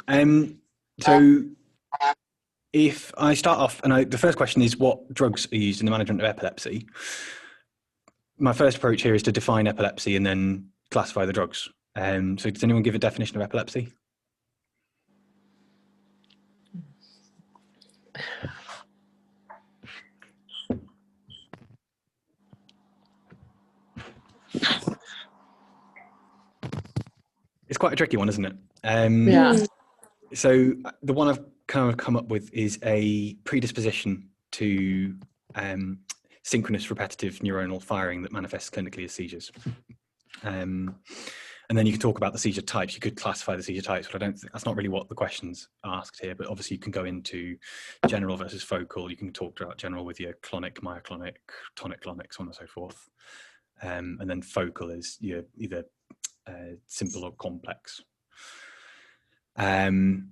So if I start off, and the first question is, what drugs are used in the management of epilepsy? My first approach here is to define epilepsy and then classify the drugs. So does anyone give a definition of epilepsy? It's quite a tricky one, isn't it? Yeah. So the one I've kind of come up with is a predisposition to synchronous repetitive neuronal firing that manifests clinically as seizures. And then you can talk about the seizure types. You could classify the seizure types, but I don't think that's not really what the question's asked here. But obviously you can go into general versus focal. You can talk about general with your clonic, myoclonic, tonic-clonic, so on and so forth. And then focal is your either simple or complex. And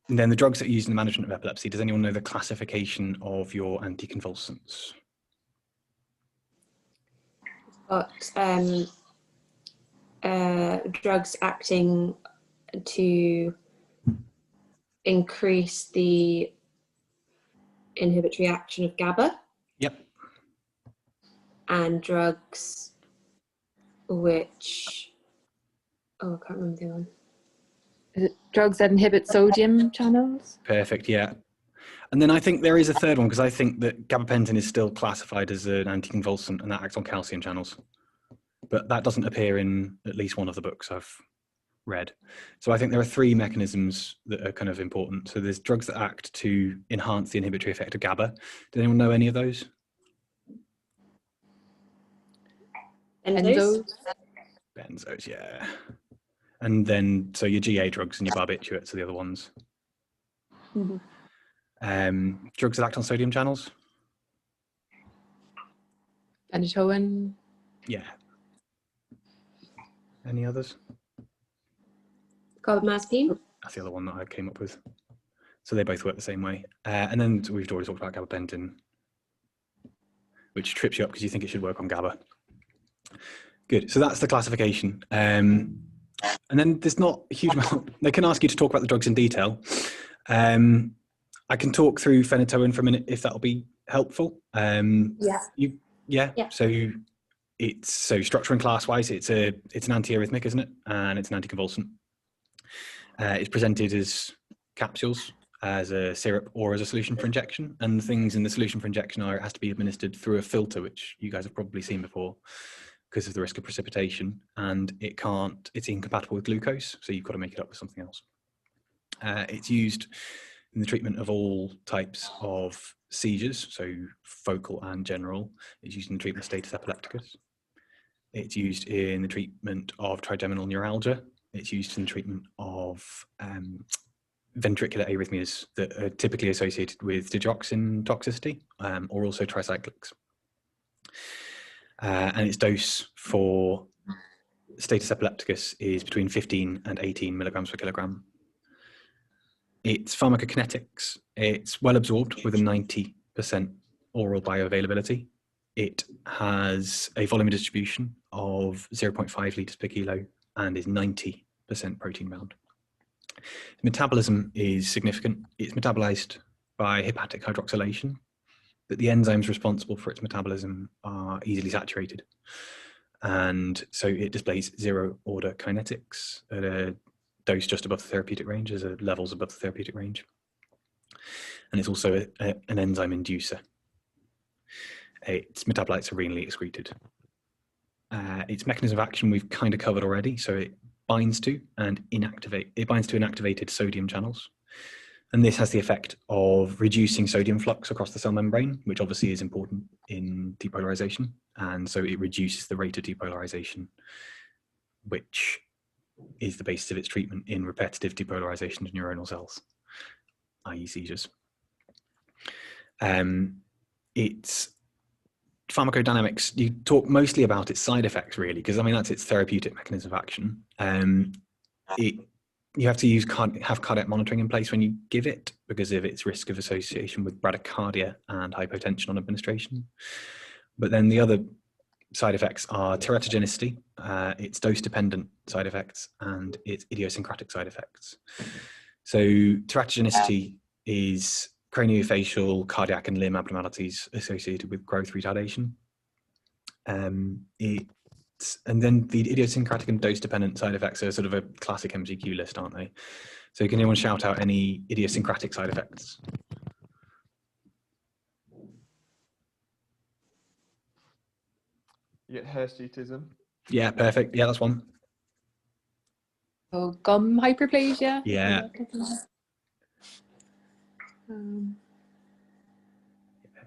then the drugs that are used in the management of epilepsy. Does anyone know the classification of your anti-convulsants? Got drugs acting to increase the inhibitory action of Gaba. Yep. And drugs which, I can't remember the other one. Is it drugs that inhibit sodium channels? Perfect, yeah. And then I think there is a third one, because I think that gabapentin is still classified as an anticonvulsant and that acts on calcium channels. But that doesn't appear in at least one of the books I've read. So I think there are three mechanisms that are kind of important. So there's drugs that act to enhance the inhibitory effect of GABA. Does anyone know any of those? Benzos? Benzos, yeah. And then, so your GA drugs and your barbiturates are the other ones. Mm-hmm. Drugs that act on sodium channels? Phenytoin? Yeah. Any others? Carbamazepine? That's the other one that I came up with. So they both work the same way. And then we've already talked about gabapentin, which trips you up because you think it should work on GABA. Good, so that's the classification. And then there's not a huge amount. They can ask you to talk about the drugs in detail. I can talk through phenytoin for a minute if that'll be helpful. Yeah. So it's structure and class wise, it's an antiarrhythmic, isn't it? And it's an anticonvulsant. It's presented as capsules, as a syrup, or as a solution for injection. And the things in the solution for injection are it has to be administered through a filter, which you guys have probably seen before because of the risk of precipitation, and it's incompatible with glucose, so you've got to make it up with something else. It's used in the treatment of all types of seizures, so focal and general. It's used in the treatment of status epilepticus. It's used in the treatment of trigeminal neuralgia. It's used in the treatment of ventricular arrhythmias that are typically associated with digoxin toxicity, or also tricyclics. And its dose for status epilepticus is between 15 and 18 milligrams per kilogram. Its pharmacokinetics, it's well absorbed with a 90% oral bioavailability. It has a volume distribution of 0.5 litres per kilo and is 90% protein bound. Metabolism is significant. It's metabolized by hepatic hydroxylation, but the enzymes responsible for its metabolism are easily saturated. And so it displays zero order kinetics at a dose just above the therapeutic range, as a levels above the therapeutic range. And it's also an enzyme inducer. Its metabolites are renally excreted. Its mechanism of action we've kind of covered already. So it binds to inactivated sodium channels. And this has the effect of reducing sodium flux across the cell membrane, which obviously is important in depolarization. And so it reduces the rate of depolarization, which is the basis of its treatment in repetitive depolarization of neuronal cells, i.e. seizures. Its pharmacodynamics, you talk mostly about its side effects, really, because I mean, that's its therapeutic mechanism of action. You have to have cardiac monitoring in place when you give it because of its risk of association with bradycardia and hypotension on administration. But then the other side effects are teratogenicity, its dose-dependent side effects, and its idiosyncratic side effects. So teratogenicity is craniofacial, cardiac and limb abnormalities associated with growth retardation. And then the idiosyncratic and dose-dependent side effects are sort of a classic MCQ list, aren't they? So can anyone shout out any idiosyncratic side effects? You get hirsutism. Yeah, perfect. Yeah, that's one. Oh, gum hyperplasia. Yeah.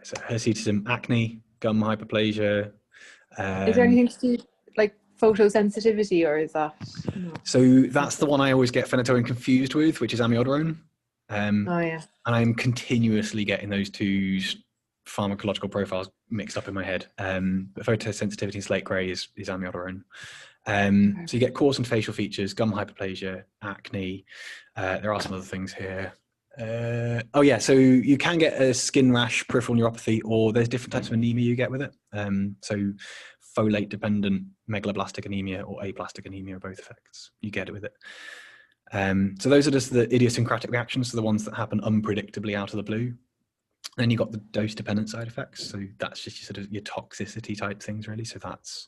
So hirsutism, acne, gum hyperplasia. Is there anything to do like photosensitivity, or is that? No. So that's the one I always get phenytoin confused with, which is amiodarone. Oh yeah. And I'm continuously getting those two pharmacological profiles mixed up in my head. But photosensitivity in slate grey is amiodarone. So you get coarse and facial features, gum hyperplasia, acne. There are some other things here. Oh yeah, so you can get a skin rash, peripheral neuropathy, or there's different types of anemia you get with it. So folate dependent megaloblastic anemia or aplastic anemia are both effects you get it with it. So those are just the idiosyncratic reactions, so the ones that happen unpredictably out of the blue. Then you've got the dose-dependent side effects, so that's just sort of your toxicity type things, really. So that's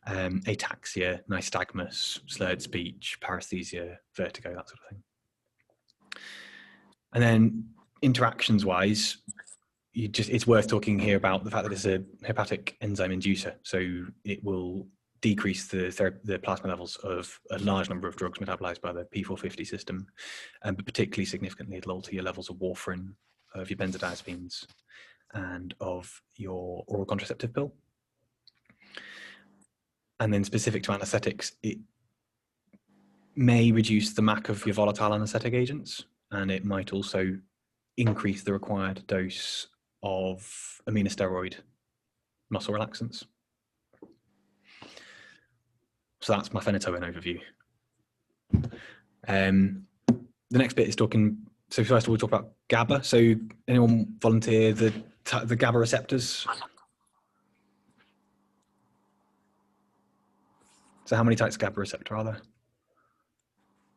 ataxia, nystagmus, slurred speech, paresthesia, vertigo, that sort of thing. And then interactions-wise, it's worth talking here about the fact that it's a hepatic enzyme inducer, so it will decrease the plasma levels of a large number of drugs metabolized by the P450 system, but particularly significantly it'll alter your levels of warfarin, of your benzodiazepines, and of your oral contraceptive pill. And then specific to anesthetics, it may reduce the MAC of your volatile anesthetic agents, and it might also increase the required dose of aminosteroid muscle relaxants. So that's my phenytoin overview. The next bit is talking, so first of all, we'll talk about Gaba. So anyone volunteer the Gaba receptors? So how many types of Gaba receptor are there?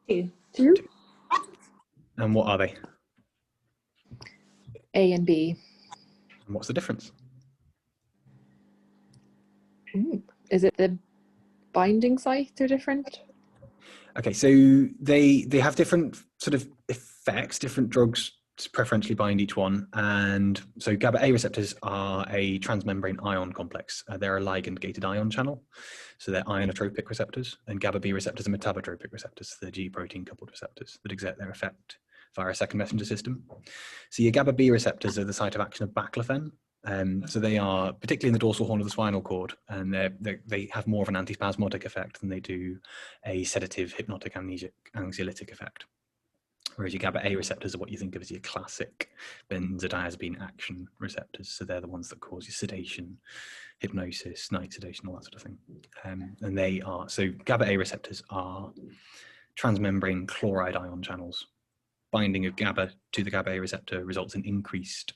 Two. Two. And what are they? A and B. And what's the difference? Is it the binding sites are different? Okay, so they have different sort of effects. Different drugs preferentially bind each one, and so GABA A receptors are a transmembrane ion complex. They're a ligand-gated ion channel, so they're ionotropic receptors, and GABA B receptors are metabotropic receptors, the G protein coupled receptors that exert their effect via a second messenger system. So your GABA B receptors are the site of action of baclofen. So they are particularly in the dorsal horn of the spinal cord, and they have more of an antispasmodic effect than they do a sedative, hypnotic, amnesic, anxiolytic effect. Whereas your GABA A receptors are what you think of as your classic benzodiazepine action receptors. So they're the ones that cause your sedation, hypnosis, night sedation, all that sort of thing. And they are, so GABA A receptors are transmembrane chloride ion channels. Binding of GABA to the GABA A receptor results in increased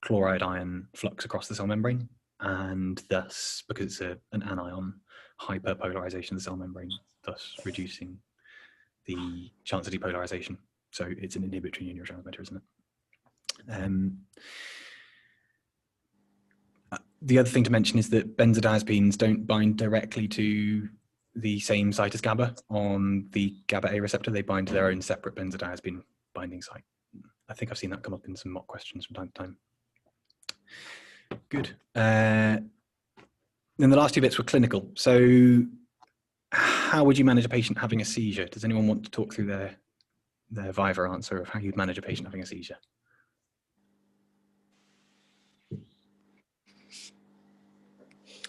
chloride ion flux across the cell membrane, and thus, because it's an anion, hyperpolarization of the cell membrane, thus reducing the chance of depolarization. So it's an inhibitory neurotransmitter, isn't it? The other thing to mention is that benzodiazepines don't bind directly to the same site as GABA on the GABA A receptor. They bind to their own separate benzodiazepine binding site. I think I've seen that come up in some mock questions from time to time. Good. Then the last two bits were clinical. So how would you manage a patient having a seizure? Does anyone want to talk through their Viva answer of how you'd manage a patient having a seizure?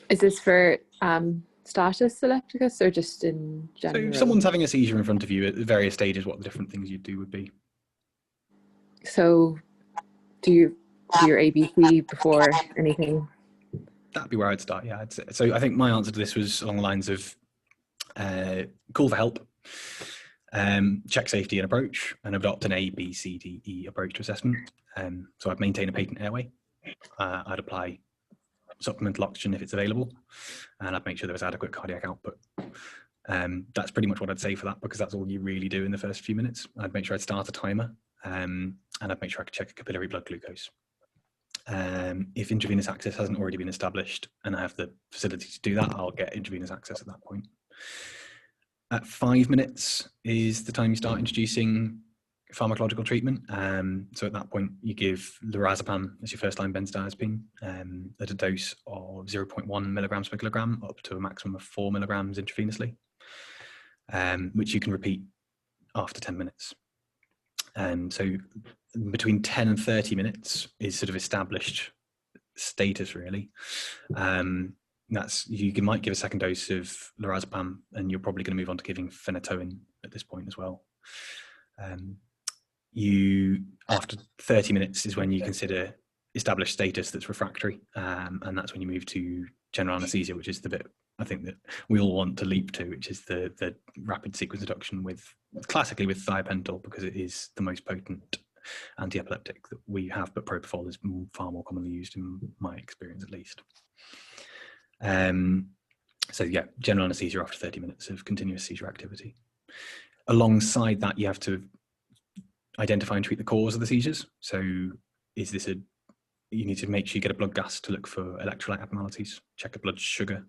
Is this for status epilepticus or just in general? So someone's having a seizure in front of you at various stages, what the different things you'd do would be. So do you do your ABC before anything? That'd be where I'd start, yeah. So I think my answer to this was along the lines of call for help, check safety and approach, and adopt an A, B, C, D, E approach to assessment. So I'd maintain a patent airway. I'd apply supplemental oxygen if it's available, and I'd make sure there was adequate cardiac output. That's pretty much what I'd say for that, because that's all you really do in the first few minutes. I'd make sure I'd start a timer, and I'd make sure I could check a capillary blood glucose. If intravenous access hasn't already been established and I have the facility to do that, I'll get intravenous access at that point. At 5 minutes is the time you start introducing pharmacological treatment. So at that point, you give Diazepam as your first line benzodiazepine at a dose of 0.1 milligrams per kilogram up to a maximum of 4 milligrams intravenously, which you can repeat after 10 minutes. So between 10 and 30 minutes is sort of established status, really. You might give a second dose of Diazepam, and you're probably going to move on to giving phenytoin at this point as well. After 30 minutes is when you consider established status that's refractory, and that's when you move to general anesthesia, which is the bit I think that we all want to leap to, which is the rapid sequence induction classically with thiopental, because it is the most potent anti-epileptic that we have, but propofol is far more commonly used in my experience, at least. So yeah, general anesthesia after 30 minutes of continuous seizure activity. Alongside that, you have to identify and treat the cause of the seizures. So you need to make sure you get a blood gas to look for electrolyte abnormalities, check a blood sugar.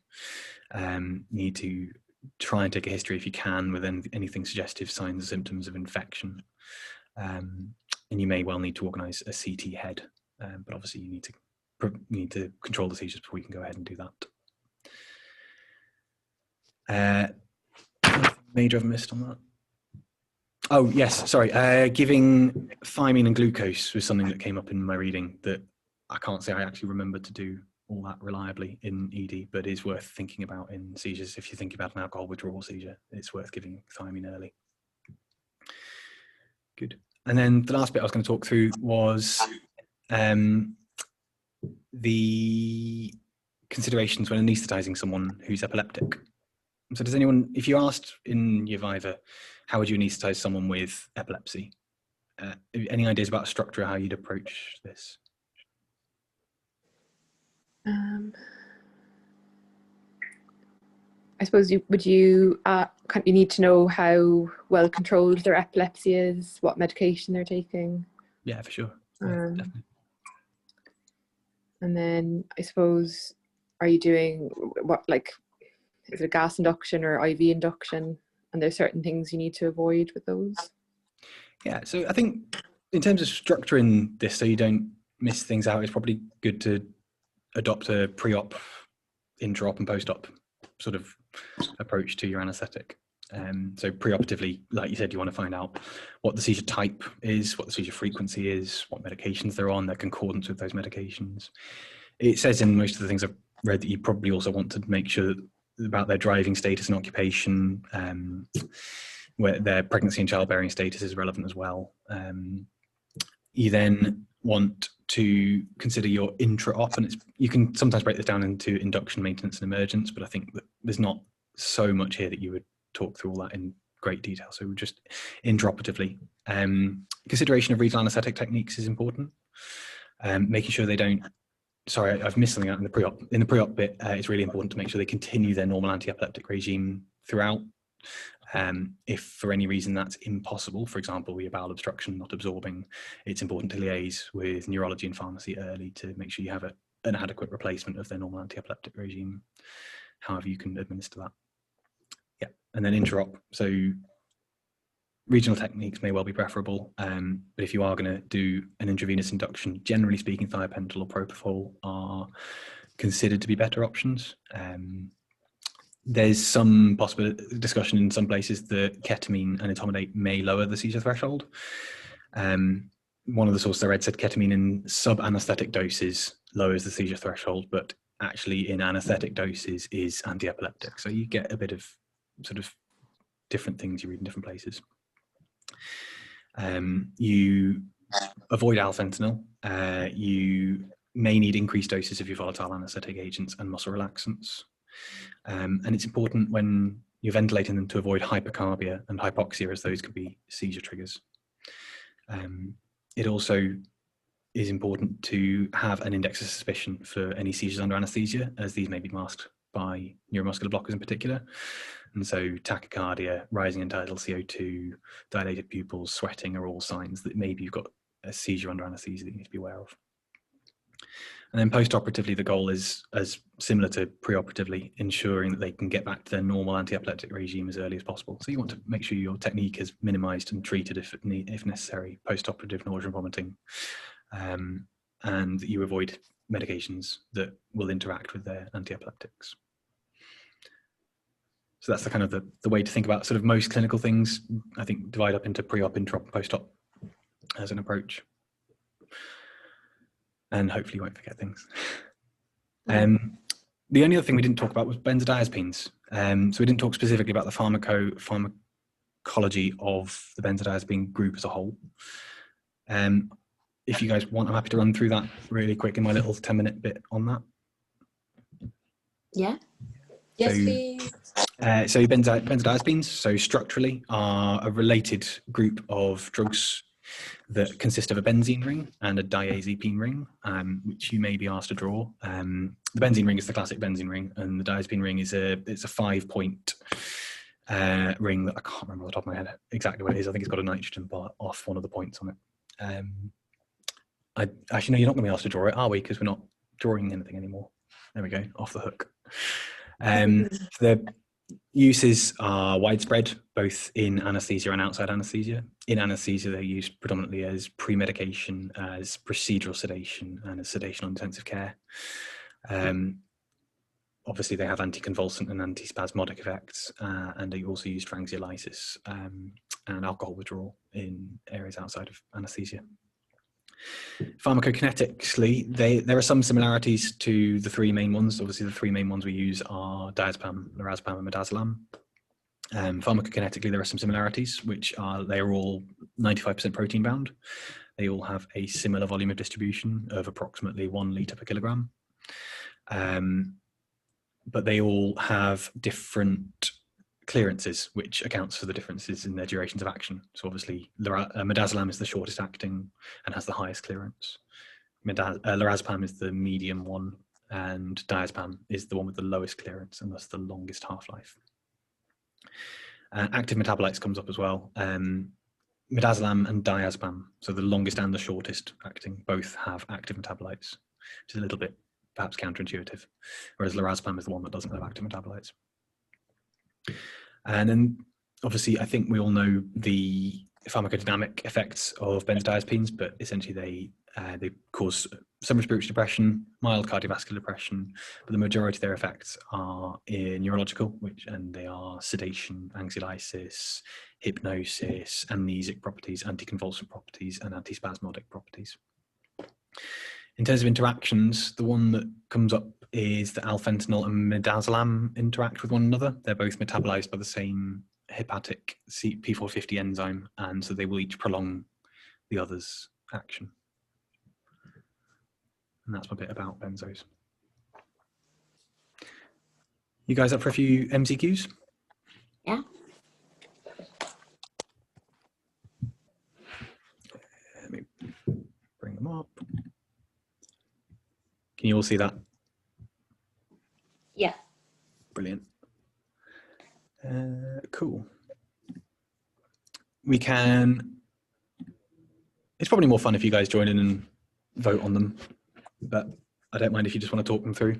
You need to try and take a history if you can with anything suggestive, signs and symptoms of infection. And you may well need to organise a CT head, but obviously you need to control the seizures before you can go ahead and do that. Major I've missed on that. Oh yes, sorry. Giving thymine and glucose was something that came up in my reading that I can't say I actually remember to do all that reliably in ED, but is worth thinking about in seizures. If you think about an alcohol withdrawal seizure, it's worth giving thymine early. Good. And then the last bit I was going to talk through was the considerations when anesthetizing someone who's epileptic. So does anyone, if you asked in your Viva, how would you anesthetize someone with epilepsy? Any ideas about structure, how you'd approach this? I suppose you need to know how well controlled their epilepsy is, what medication they're taking. Yeah, for sure. Yeah, definitely. And then I suppose, are you doing is it a gas induction or IV induction? And there's certain things you need to avoid with those. Yeah, so I think in terms of structuring this so you don't miss things out, it's probably good to adopt a pre-op, intra-op and post-op sort of approach to your anaesthetic. So preoperatively, like you said, you want to find out what the seizure type is, what the seizure frequency is, what medications they're on, their concordance with those medications. It says in most of the things I've read that you probably also want to make sure about their driving status and occupation, where their pregnancy and childbearing status is relevant as well. You then want to consider your intra-op, and you can sometimes break this down into induction, maintenance and emergence, but I think that there's not so much here that you would talk through all that in great detail. So just intraoperatively. Consideration of regional anaesthetic techniques is important. Making sure they don't, sorry, I've missed something out in the pre-op. In the pre-op bit, it's really important to make sure they continue their normal anti-epileptic regime throughout. If for any reason that's impossible, for example, we have bowel obstruction, not absorbing, it's important to liaise with neurology and pharmacy early to make sure you have an adequate replacement of their normal anti-epileptic regime, however you can administer that. Yeah, and then intra-op. So regional techniques may well be preferable, but if you are going to do an intravenous induction, generally speaking, thiopental or propofol are considered to be better options. There's some possible discussion in some places that ketamine and etomidate may lower the seizure threshold. One of the sources I read said ketamine in sub-anesthetic doses lowers the seizure threshold, but actually in anesthetic doses is anti-epileptic. So you get a bit of sort of different things you read in different places. You avoid alfentanil. You may need increased doses of your volatile anesthetic agents and muscle relaxants. And it's important when you're ventilating them to avoid hypercarbia and hypoxia, as those could be seizure triggers. It also is important to have an index of suspicion for any seizures under anesthesia, as these may be masked by neuromuscular blockers in particular. And so tachycardia, rising entitled CO2, dilated pupils, sweating are all signs that maybe you've got a seizure under anaesthesia that you need to be aware of. And then post-operatively, the goal is, as similar to pre-operatively, ensuring that they can get back to their normal anti-epileptic regime as early as possible. So you want to make sure your technique is minimized and treated if necessary, post-operative nausea and vomiting, and that you avoid medications that will interact with their anti-epileptics. So that's the kind of the way to think about sort of most clinical things. I think divide up into pre-op, intra-op, and post-op as an approach. And hopefully you won't forget things. The only other thing we didn't talk about was benzodiazepines. So we didn't talk specifically about the pharmacology of the benzodiazepine group as a whole. If you guys want, I'm happy to run through that really quick in my little 10-minute bit on that. Yeah. Yes, please. So benzodiazepines, so structurally, are a related group of drugs that consist of a benzene ring and a diazepine ring, which you may be asked to draw. The benzene ring is the classic benzene ring, and the diazepine ring is it's a 5-point ring that I can't remember off the top of my head exactly what it is. I think it's got a nitrogen bar off one of the points on it. Actually, no, you're not going to be asked to draw it, are we? Because we're not drawing anything anymore. There we go, off the hook. The uses are widespread, both in anaesthesia and outside anaesthesia. In anaesthesia, they're used predominantly as pre-medication, as procedural sedation, and as sedation on intensive care. Obviously, they have anti-convulsant and antispasmodic effects, and they also used for anxiolysis and alcohol withdrawal in areas outside of anaesthesia. Pharmacokinetically, there are some similarities to the three main ones. Obviously, the three main ones we use are diazepam, lorazepam, and midazolam. Pharmacokinetically, there are some similarities, which are they are all 95% protein bound. They all have a similar volume of distribution of approximately 1 litre per kilogram. But they all have different clearances, which accounts for the differences in their durations of action. So obviously, midazolam is the shortest acting and has the highest clearance. Lorazepam is the medium one, and diazepam is the one with the lowest clearance and thus the longest half-life. Active metabolites comes up as well. Midazolam and diazepam, so the longest and the shortest acting, both have active metabolites, which is a little bit perhaps counterintuitive, whereas lorazepam is the one that doesn't have active metabolites. And then obviously, I think we all know the pharmacodynamic effects of benzodiazepines, but essentially they cause some respiratory depression, mild cardiovascular depression, but the majority of their effects are neurological, and they are sedation, anxiolysis, hypnosis, amnesic properties, anticonvulsant properties, and antispasmodic properties. In terms of interactions, the one that comes up is that alfentanil and midazolam interact with one another. They're both metabolized by the same hepatic P450 enzyme, and so they will each prolong the other's action. And that's my bit about benzos. You guys up for a few MCQs? Yeah. Let me bring them up. Can you all see that? Yeah. Brilliant. Cool. We can, it's probably more fun if you guys join in and vote on them, but I don't mind if you just want to talk them through.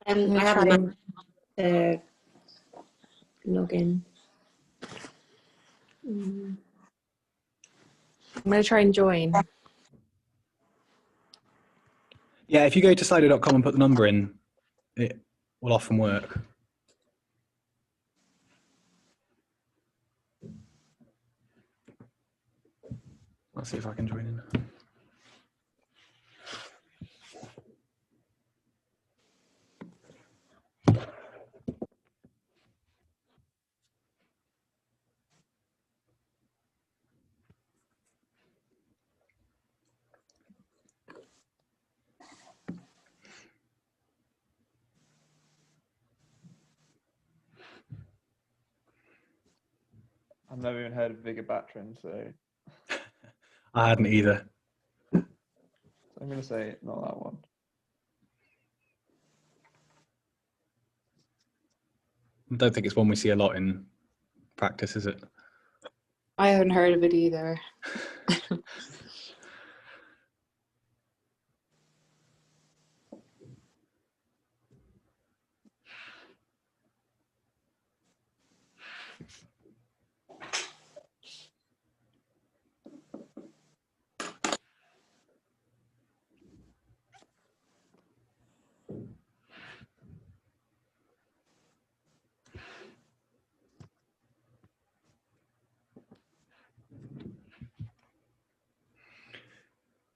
I have a log in. I'm going to try and join. Yeah, if you go to slido.com and put the number in, it will often work. Let's see if I can join in. I've never even heard of vigabatrin, so. I hadn't either. So I'm going to say not that one. I don't think it's one we see a lot in practice, is it? I haven't heard of it either.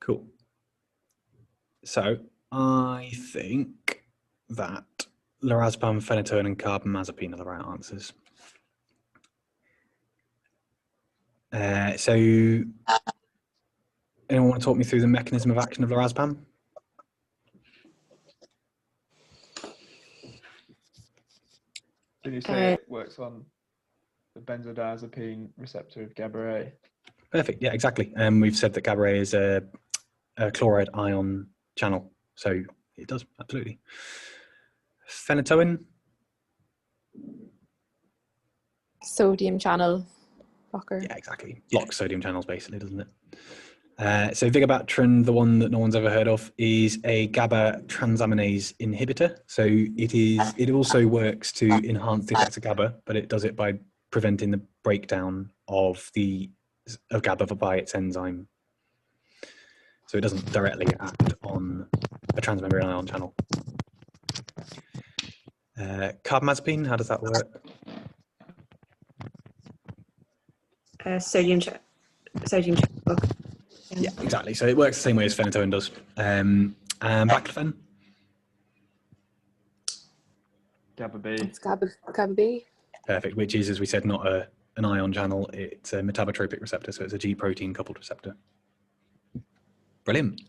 Cool. So I think that lorazepam, phenytoin, and carbamazepine are the right answers. So anyone want to talk me through the mechanism of action of lorazepam? Did you say it works on the benzodiazepine receptor of Gaba? Perfect. Yeah, exactly. We've said that Gaba is a chloride ion channel, so it does, absolutely. Phenytoin? Sodium channel blocker. Yeah, exactly. Blocks sodium channels, basically, doesn't it? So vigabatrin, the one that no one's ever heard of, is a GABA transaminase inhibitor. So it also works to enhance the effects of GABA, but it does it by preventing the breakdown of GABA by its enzyme. So it doesn't directly act on a transmembrane ion channel. Carbamazepine, how does that work? Sodium channel blocker. Yeah, exactly. So it works the same way as phenytoin does. And baclofen? Gaba B. It's Gaba B. Perfect, which is, as we said, not an ion channel, it's a metabotropic receptor, so it's a G protein coupled receptor. Brilliant.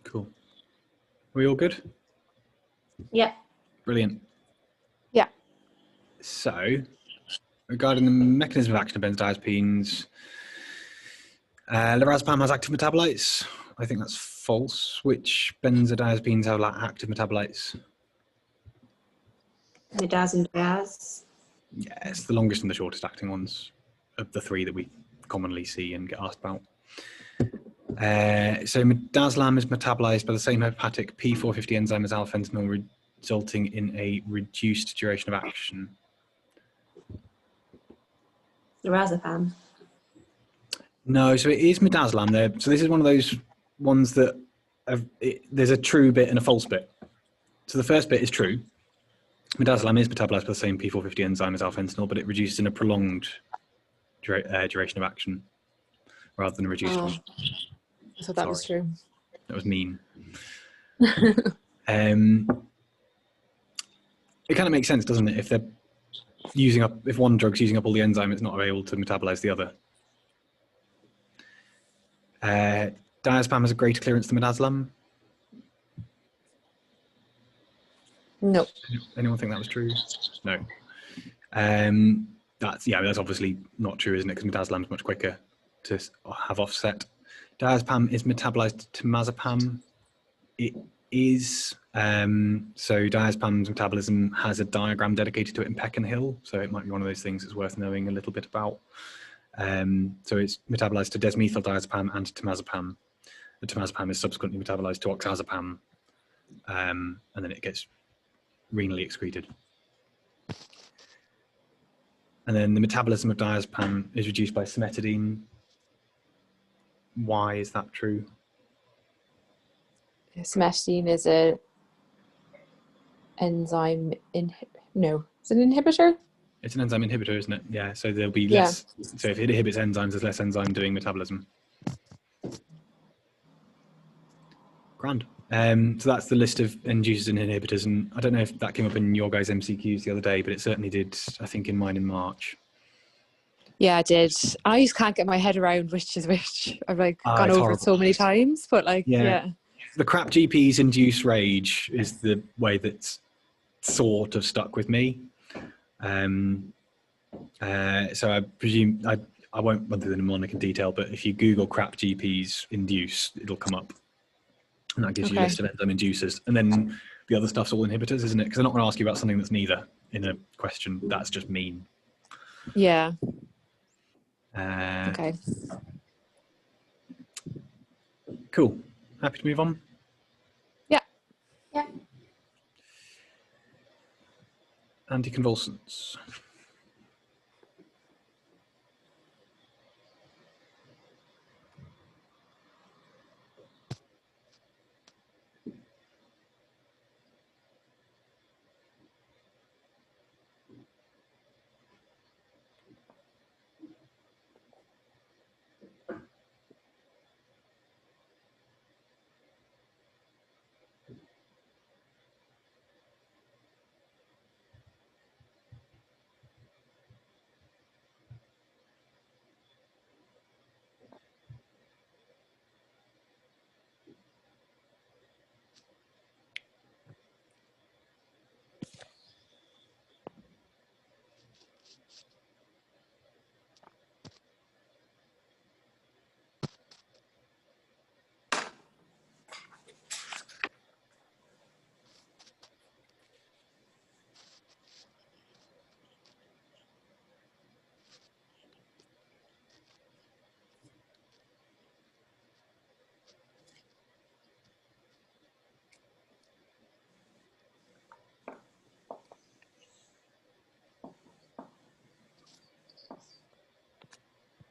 Cool. We all good? Yeah. Brilliant. Yeah. So, regarding the mechanism of action of benzodiazepines, Lorazepam has active metabolites. I think that's false. Which benzodiazepines have like active metabolites? Midaz and Diaz. Yeah, it's the longest and the shortest acting ones of the three that we commonly see and get asked about. So midazolam is metabolized by the same hepatic P450 enzyme as alpha-fentanyl, resulting in a reduced duration of action. Lorazepam. No, so it is midazolam there. So this is one of those ones that there's a true bit and a false bit. So the first bit is true. Midazolam is metabolized by the same P450 enzyme as alpha-fentanyl, but it reduces in a prolonged duration of action rather than a reduced one. I thought that was true. That was mean. It kind of makes sense, doesn't it? If they're if one drug's using up all the enzyme, it's not able to metabolize the other. Diazepam has a greater clearance than midazolam. No. Anyone think that was true? No. That's obviously not true, isn't it? Because midazolam is much quicker to have offset. Diazepam is metabolized to temazepam. It is. So diazepam's metabolism has a diagram dedicated to it in Peck and Hill. So it might be one of those things that's worth knowing a little bit about. So it's metabolized to desmethyl diazepam and temazepam. The temazepam is subsequently metabolized to oxazepam, and then it gets renally excreted. And then the metabolism of diazepam is reduced by cimetidine. Why is that true? Cimetidine is a enzyme no, is it an inhibitor? It's an enzyme inhibitor, isn't it? Yeah, so there'll be less. So if it inhibits enzymes, there's less enzyme doing metabolism. Grand. So that's the list of inducers and inhibitors, and I don't know if that came up in your guys' MCQs the other day, but it certainly did, I think, in mine in March. Yeah, I did. I just can't get my head around which is which. I've like gone it's over horrible. it so many times, but like, yeah. The crap GPs induce rage is the way that's sort of stuck with me. So I presume, I won't run through the mnemonic in detail, but if you Google crap GPs induce, it'll come up. And that gives you a list of enzyme inducers. And then the other stuff's all inhibitors, isn't it? Because I'm not going to ask you about something that's neither in a question. That's just mean. Yeah. Uh, Okay. Cool. Happy to move on? Yeah. Yeah. Anti-convulsants.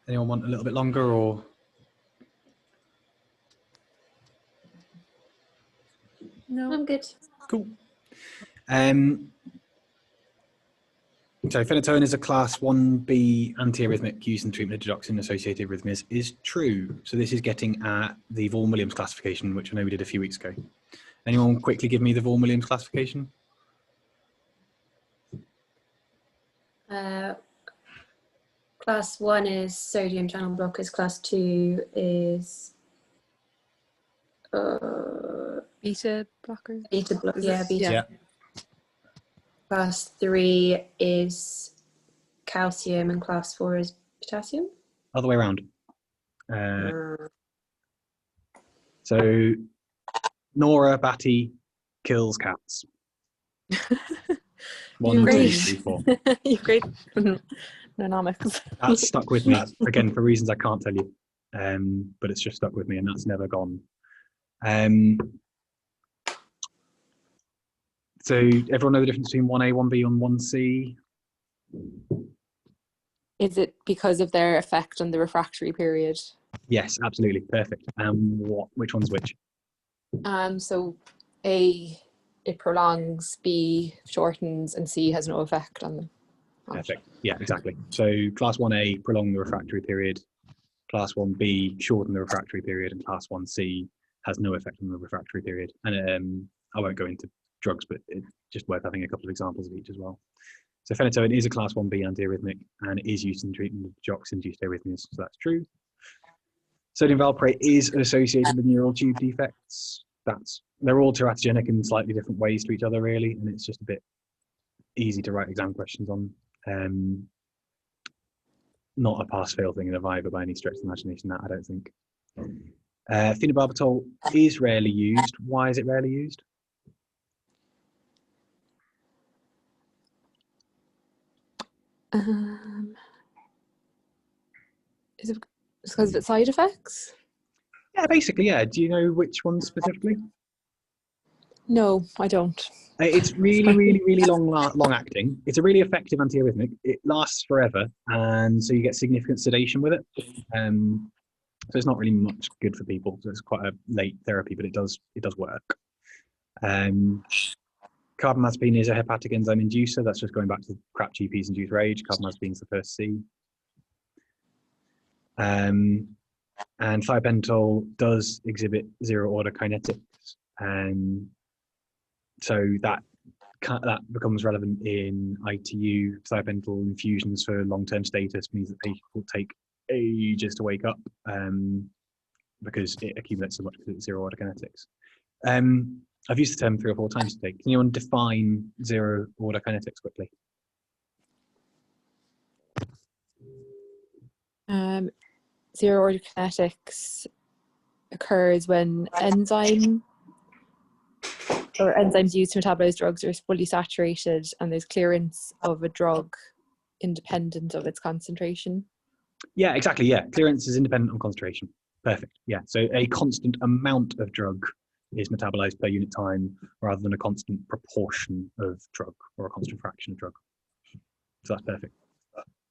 Anyone want a little bit longer or? No, I'm good. Cool. So phenytoin is a class 1B antiarrhythmic used in treatment of digoxin-associated arrhythmias is true. So this is getting at the Vaughan-Williams classification, which I know we did a few weeks ago. Anyone quickly give me the Vaughan-Williams classification? Class 1 is sodium channel blockers. Class 2 is Beta blockers. beta. Beta. Yeah. Class 3 is calcium and class 4 is potassium. Other way around. So Nora Batty kills cats. One, You're two, great. three, four. You're great. Dynamics. That's stuck with me again for reasons I can't tell you, but it's just stuck with me, and that's never gone. So everyone know the difference between 1A, 1B, and 1C? Is it because of their effect on the refractory period? Yes, absolutely, perfect. Which one's which? So A, it prolongs, B shortens, and C has no effect on them. Perfect. Yeah, exactly. So class 1A, prolong the refractory period. Class 1B, shorten the refractory period. And class 1C has no effect on the refractory period. And I won't go into drugs, but it's just worth having a couple of examples of each as well. So phenytoin is a class 1B antiarrhythmic, and it is used in treatment of JOX-induced arrhythmias, so that's true. Sodium valproate is associated with neural tube defects. They're all teratogenic in slightly different ways to each other, really, and it's just a bit easy to write exam questions on. Not a pass-fail thing in a Viva by any stretch of the imagination, that I don't think. Phenobarbital is rarely used. Why is it rarely used? Is it because of its side effects? Yeah, basically, yeah. Do you know which one specifically? No, I don't. It's really, really, really long acting. It's a really effective antiarrhythmic. It lasts forever, and so you get significant sedation with it. So it's not really much good for people. So it's quite a late therapy, but it does work. Carbamazepine is a hepatic enzyme inducer. That's just going back to crap GPs induce rage. Carbamazepine is the first C. And thiopentol does exhibit zero-order kinetics. So that becomes relevant in ITU. Thiopentol infusions for long-term status means that patients will take ages to wake up because it accumulates so much because it's zero-order kinetics. I've used the term 3 or 4 times today. Can anyone define zero-order kinetics quickly? Zero-order kinetics occurs when enzymes used to metabolize drugs are fully saturated and there's clearance of a drug independent of its concentration. Yeah, exactly. Yeah, clearance is independent on concentration. Perfect. Yeah, so a constant amount of drug is metabolized per unit time rather than a constant proportion of drug or a constant fraction of drug. So that's perfect.